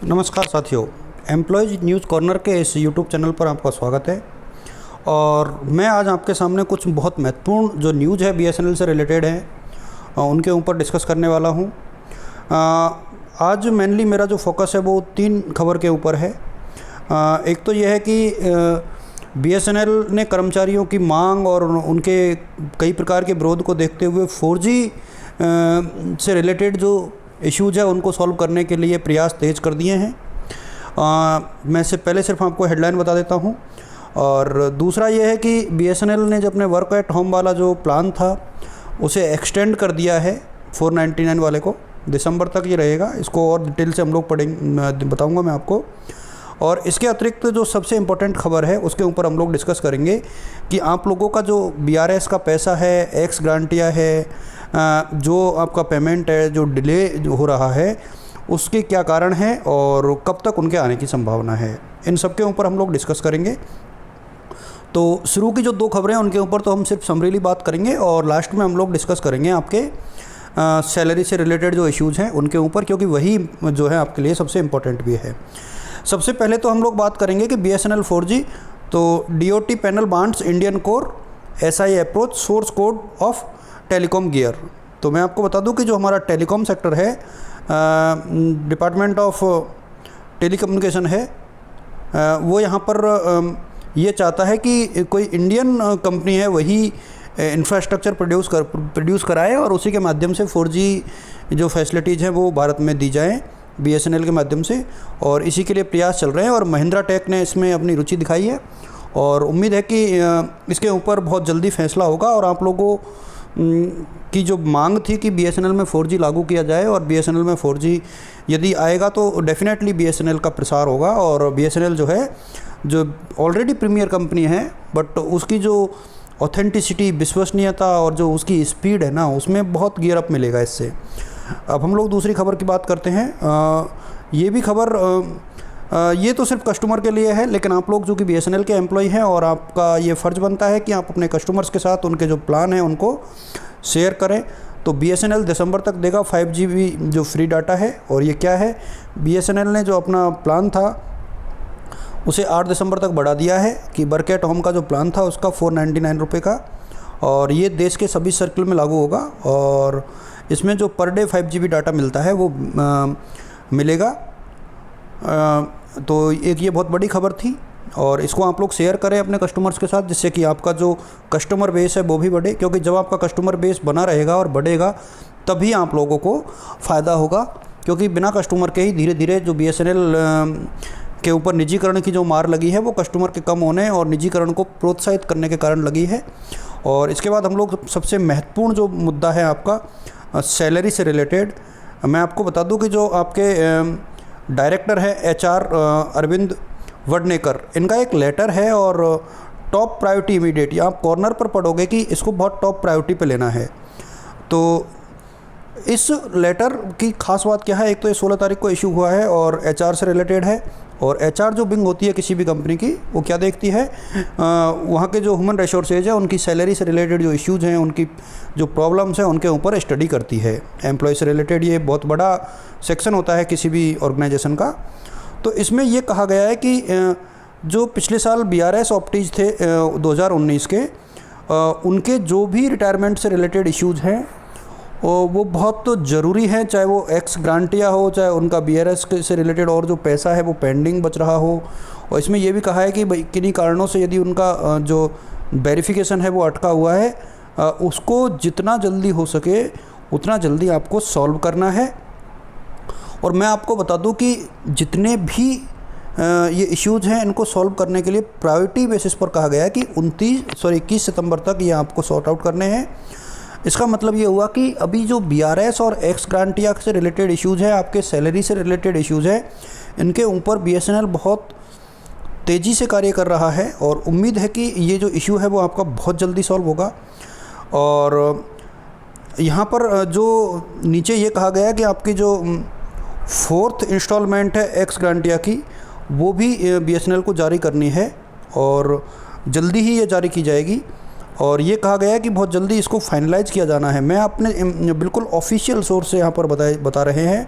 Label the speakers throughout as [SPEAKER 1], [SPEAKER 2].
[SPEAKER 1] नमस्कार साथियों, employees news corner के इस यूट्यूब चैनल पर आपका स्वागत है। और मैं आज आपके सामने कुछ बहुत महत्वपूर्ण जो न्यूज़ है बीएसएनएल से रिलेटेड है उनके ऊपर डिस्कस करने वाला हूं। आज मेनली मेरा जो फोकस है वो 3 खबर के ऊपर है। एक तो यह है कि बीएसएनएल ने कर्मचारियों की मांग और उनके कई प्रकार के विरोध को देखते हुए 4G से रिलेटेड जो इश्यूज़ है उनको सॉल्व करने के लिए प्रयास तेज़ कर दिए हैं। मैं इससे पहले सिर्फ आपको हेडलाइन बता देता हूं। और दूसरा ये है कि बीएसएनएल ने जो अपने वर्क एट होम वाला जो प्लान था उसे एक्सटेंड कर दिया है 499 वाले को, दिसंबर तक ये रहेगा। इसको और डिटेल से हम लोग बताऊंगा मैं आपको। और इसके अतिरिक्त जो सबसे इम्पोर्टेंट खबर है उसके ऊपर हम लोग डिस्कस करेंगे कि आप लोगों का जो बीआरएस का पैसा है, एक्स ग्रांटिया है, जो आपका पेमेंट है जो डिले जो हो रहा है उसके क्या कारण है और कब तक उनके आने की संभावना है, इन सब के ऊपर हम लोग डिस्कस करेंगे। तो शुरू की जो 2 खबरें हैं उनके ऊपर तो हम सिर्फ समरीली बात करेंगे और लास्ट में हम लोग डिस्कस करेंगे आपके सैलरी से रिलेटेड जो इश्यूज़ हैं उनके ऊपर, क्योंकि वही जो है आपके लिए सबसे इम्पोर्टेंट भी है। सबसे पहले तो हम लोग बात करेंगे कि बीएसएनएल 4G तो DoT panel wants Indian core SI approach source code of telecom gear. तो मैं आपको बता दूं कि जो हमारा टेलीकॉम सेक्टर है, डिपार्टमेंट ऑफ टेलीकम्युनिकेशन है, वो यहाँ पर ये चाहता है कि कोई इंडियन कंपनी है वही इंफ्रास्ट्रक्चर प्रोड्यूस कराए और उसी के माध्यम से 4G जो फैसिलिटीज़ हैं वो भारत में दी जाएँ बीएसएनएल के माध्यम से। और इसी के लिए प्रयास चल रहे हैं और महिंद्रा टेक ने इसमें अपनी रुचि दिखाई है और उम्मीद है कि इसके ऊपर बहुत जल्दी फैसला होगा। और आप लोगों की जो मांग थी कि बीएसएनएल में 4G लागू किया जाए और बीएसएनएल में 4G यदि आएगा तो डेफिनेटली बीएसएनएल का प्रसार होगा। और बीएसएनएल जो है जो ऑलरेडी प्रीमियर कंपनी है बट उसकी जो ऑथेंटिसिटी, विश्वसनीयता और जो उसकी स्पीड है ना उसमें बहुत गियर अप मिलेगा इससे। अब हम लोग दूसरी खबर की बात करते हैं। ये भी खबर ये तो सिर्फ कस्टमर के लिए है, लेकिन आप लोग जो कि बीएसएनएल के एम्प्लॉय हैं और आपका ये फ़र्ज़ बनता है कि आप अपने कस्टमर्स के साथ उनके जो प्लान हैं उनको शेयर करें। तो बीएसएनएल दिसंबर तक देगा 5GB जो फ्री डाटा है। और ये क्या है, बीएसएनएल ने जो अपना प्लान था उसे 8 दिसंबर तक बढ़ा दिया है कि वर्क एट होम का जो प्लान था उसका 499 रुपये का, और ये देश के सभी सर्कल में लागू होगा। और इसमें जो पर डे 5GB डाटा मिलता है वो मिलेगा। तो एक ये बहुत बड़ी खबर थी और इसको आप लोग शेयर करें अपने कस्टमर्स के साथ, जिससे कि आपका जो कस्टमर बेस है वो भी बढ़े, क्योंकि जब आपका कस्टमर बेस बना रहेगा और बढ़ेगा तभी आप लोगों को फ़ायदा होगा। क्योंकि बिना कस्टमर के ही धीरे धीरे जो बीएसएनएल के ऊपर निजीकरण की जो मार लगी है वो कस्टमर के कम होने और निजीकरण को प्रोत्साहित करने के कारण लगी है। और इसके बाद हम लोग सबसे महत्वपूर्ण जो मुद्दा है आपका सैलरी से रिलेटेड, मैं आपको बता दूं कि जो आपके डायरेक्टर है एचआर अरविंद वडनेकर, इनका एक लेटर है और टॉप प्रायोरिटी इमीडिएट, आप कॉर्नर पर पढ़ोगे कि इसको बहुत टॉप प्रायोरिटी पे लेना है। तो इस लेटर की खास बात क्या है, एक तो ये 16 तारीख को इशू हुआ है और एचआर से रिलेटेड है। और एचआर जो विंग होती है किसी भी कंपनी की, वो क्या देखती है, वहाँ के जो ह्यूमन रिसोर्सेज है उनकी सैलरी से रिलेटेड जो इश्यूज़ हैं, उनकी जो प्रॉब्लम्स हैं उनके ऊपर स्टडी करती है। एम्प्लॉय से रिलेटेड ये बहुत बड़ा सेक्शन होता है किसी भी ऑर्गेनाइजेशन का। तो इसमें ये कहा गया है कि जो पिछले साल बीआरएस ऑप्टीज थे 2019 के, उनके जो भी रिटायरमेंट से रिलेटेड इश्यूज़ हैं वो बहुत ज़रूरी है, चाहे वो एक्स ग्रांटिया हो, चाहे उनका बीआरएस से रिलेटेड और जो पैसा है वो पेंडिंग बच रहा हो। और इसमें ये भी कहा है कि किन्हीं कारणों से यदि उनका जो वेरिफिकेशन है वो अटका हुआ है, उसको जितना जल्दी हो सके उतना जल्दी आपको सॉल्व करना है। और मैं आपको बता दूं कि जितने भी ये इश्यूज़ हैं इनको सॉल्व करने के लिए प्रायोरिटी बेसिस पर कहा गया है कि 21 सितंबर तक ये आपको सॉर्ट आउट करने हैं। इसका मतलब ये हुआ कि अभी जो बीआरएस और एक्स ग्रांटिया से रिलेटेड इश्यूज़ है, आपके सैलरी से रिलेटेड इश्यूज़ है, इनके ऊपर बीएसएनएल बहुत तेज़ी से कार्य कर रहा है और उम्मीद है कि ये जो इशू है वो आपका बहुत जल्दी सॉल्व होगा। और यहाँ पर जो नीचे ये कहा गया है कि आपकी जो 4th इंस्टॉलमेंट है एक्स ग्रांटिया की, वो भी बीएसएनएल को जारी करनी है और जल्दी ही ये जारी की जाएगी। और ये कहा गया है कि बहुत जल्दी इसको फाइनलाइज़ किया जाना है। मैं अपने बिल्कुल ऑफिशियल सोर्स से यहाँ पर बता रहे हैं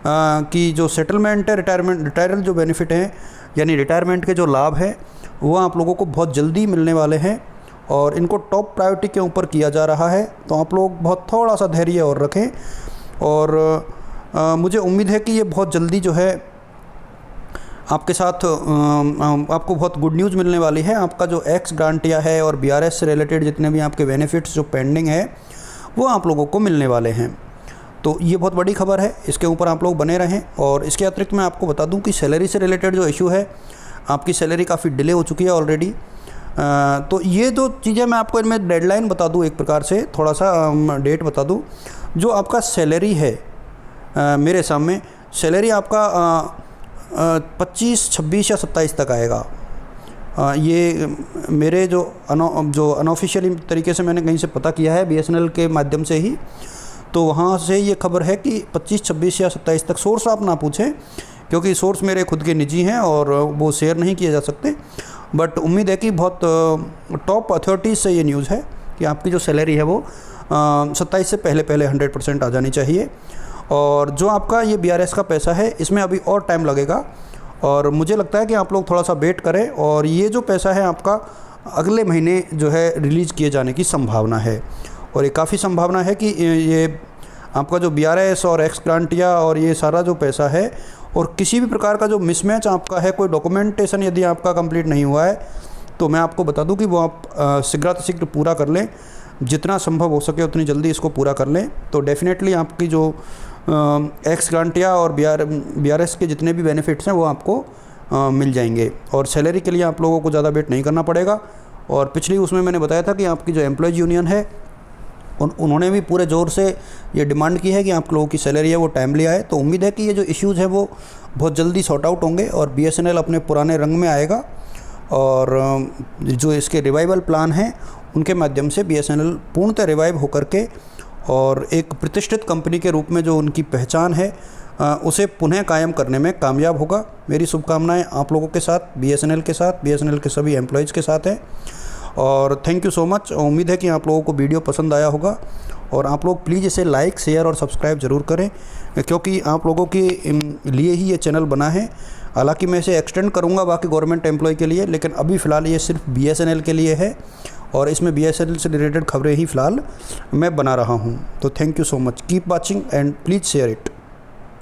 [SPEAKER 1] कि जो सेटलमेंट है, रिटायरल जो बेनिफिट हैं, यानी रिटायरमेंट के जो लाभ हैं, वो आप लोगों को बहुत जल्दी मिलने वाले हैं और इनको टॉप प्रायोरिटी के ऊपर किया जा रहा है। तो आप लोग बहुत थोड़ा सा धैर्य और रखें और मुझे उम्मीद है कि ये बहुत जल्दी जो है आपके साथ आपको बहुत गुड न्यूज़ मिलने वाली है। आपका जो एक्स ग्रांटिया है और बीआरएस से रिलेटेड जितने भी आपके बेनिफिट्स जो पेंडिंग है वो आप लोगों को मिलने वाले हैं। तो ये बहुत बड़ी खबर है, इसके ऊपर आप लोग बने रहें। और इसके अतिरिक्त मैं आपको बता दूं कि सैलरी से रिलेटेड जो इशू है, आपकी सैलरी काफ़ी डिले हो चुकी है ऑलरेडी। तो ये जो चीज़ें मैं आपको इनमें डेडलाइन बता दूं, एक प्रकार से थोड़ा सा डेट बता दूं। जो आपका सैलरी है, मेरे सामने सैलरी आपका 25, 26 या 27 तक आएगा। ये मेरे जो अनऑफिशियली तरीके से मैंने कहीं से पता किया है बीएसएनएल के माध्यम से ही, तो वहाँ से ये खबर है कि 25, 26 या 27 तक। सोर्स आप ना पूछें क्योंकि सोर्स मेरे खुद के निजी हैं और वो शेयर नहीं किए जा सकते, बट उम्मीद है कि बहुत टॉप अथॉरिटीज़ से ये न्यूज़ है कि आपकी जो सैलरी है वो 27 से पहले 100% आ जानी चाहिए। और जो आपका ये बीआरएस का पैसा है, इसमें अभी और टाइम लगेगा और मुझे लगता है कि आप लोग थोड़ा सा वेट करें और ये जो पैसा है आपका अगले महीने जो है रिलीज़ किए जाने की संभावना है। और ये काफ़ी संभावना है कि ये आपका जो बीआरएस और एक्स ग्रांटिया और ये सारा जो पैसा है, और किसी भी प्रकार का जो मिसमैच आपका है, कोई डॉक्यूमेंटेशन यदि आपका कंप्लीट नहीं हुआ है, तो मैं आपको बता दूं कि वो आप शीघ्रातिशीघ्र पूरा कर लें। जितना संभव हो सके उतनी जल्दी इसको पूरा कर लें, तो डेफिनेटली आपकी जो एक्स ग्रांटिया और बीआरएस के जितने भी बेनिफिट्स हैं वो आपको मिल जाएंगे। और सैलरी के लिए आप लोगों को ज़्यादा वेट नहीं करना पड़ेगा। और पिछली उसमें मैंने बताया था कि आपकी जो एम्प्लॉयज़ यूनियन है उन्होंने भी पूरे ज़ोर से ये डिमांड की है कि आप लोगों की सैलरी है वो टाइमली आए। तो उम्मीद है कि ये जो इश्यूज़ हैं वो बहुत जल्दी सॉर्ट आउट होंगे और बीएसएनएल अपने पुराने रंग में आएगा। और जो इसके रिवाइवल प्लान हैं उनके माध्यम से बीएसएनएल पूर्णतः रिवाइव होकर के और एक प्रतिष्ठित कंपनी के रूप में जो उनकी पहचान है उसे पुनः कायम करने में कामयाब होगा। मेरी शुभकामनाएं आप लोगों के साथ, बीएसएनएल के साथ, बीएसएनएल के सभी एम्प्लॉयज़ के साथ हैं। और थैंक यू सो मच। उम्मीद है कि आप लोगों को वीडियो पसंद आया होगा और आप लोग प्लीज़ इसे लाइक, शेयर और सब्सक्राइब ज़रूर करें क्योंकि आप लोगों के लिए ही ये चैनल बना है। हालांकि मैं इसे एक्सटेंड करूंगा बाकी गवर्नमेंट एम्प्लॉय के लिए, लेकिन अभी फ़िलहाल ये सिर्फ बीएसएनएल के लिए है और इसमें बीएसएनएल से रिलेटेड खबरें ही फ़िलहाल मैं बना रहा हूँ। तो thank you so much, keep watching and please share it.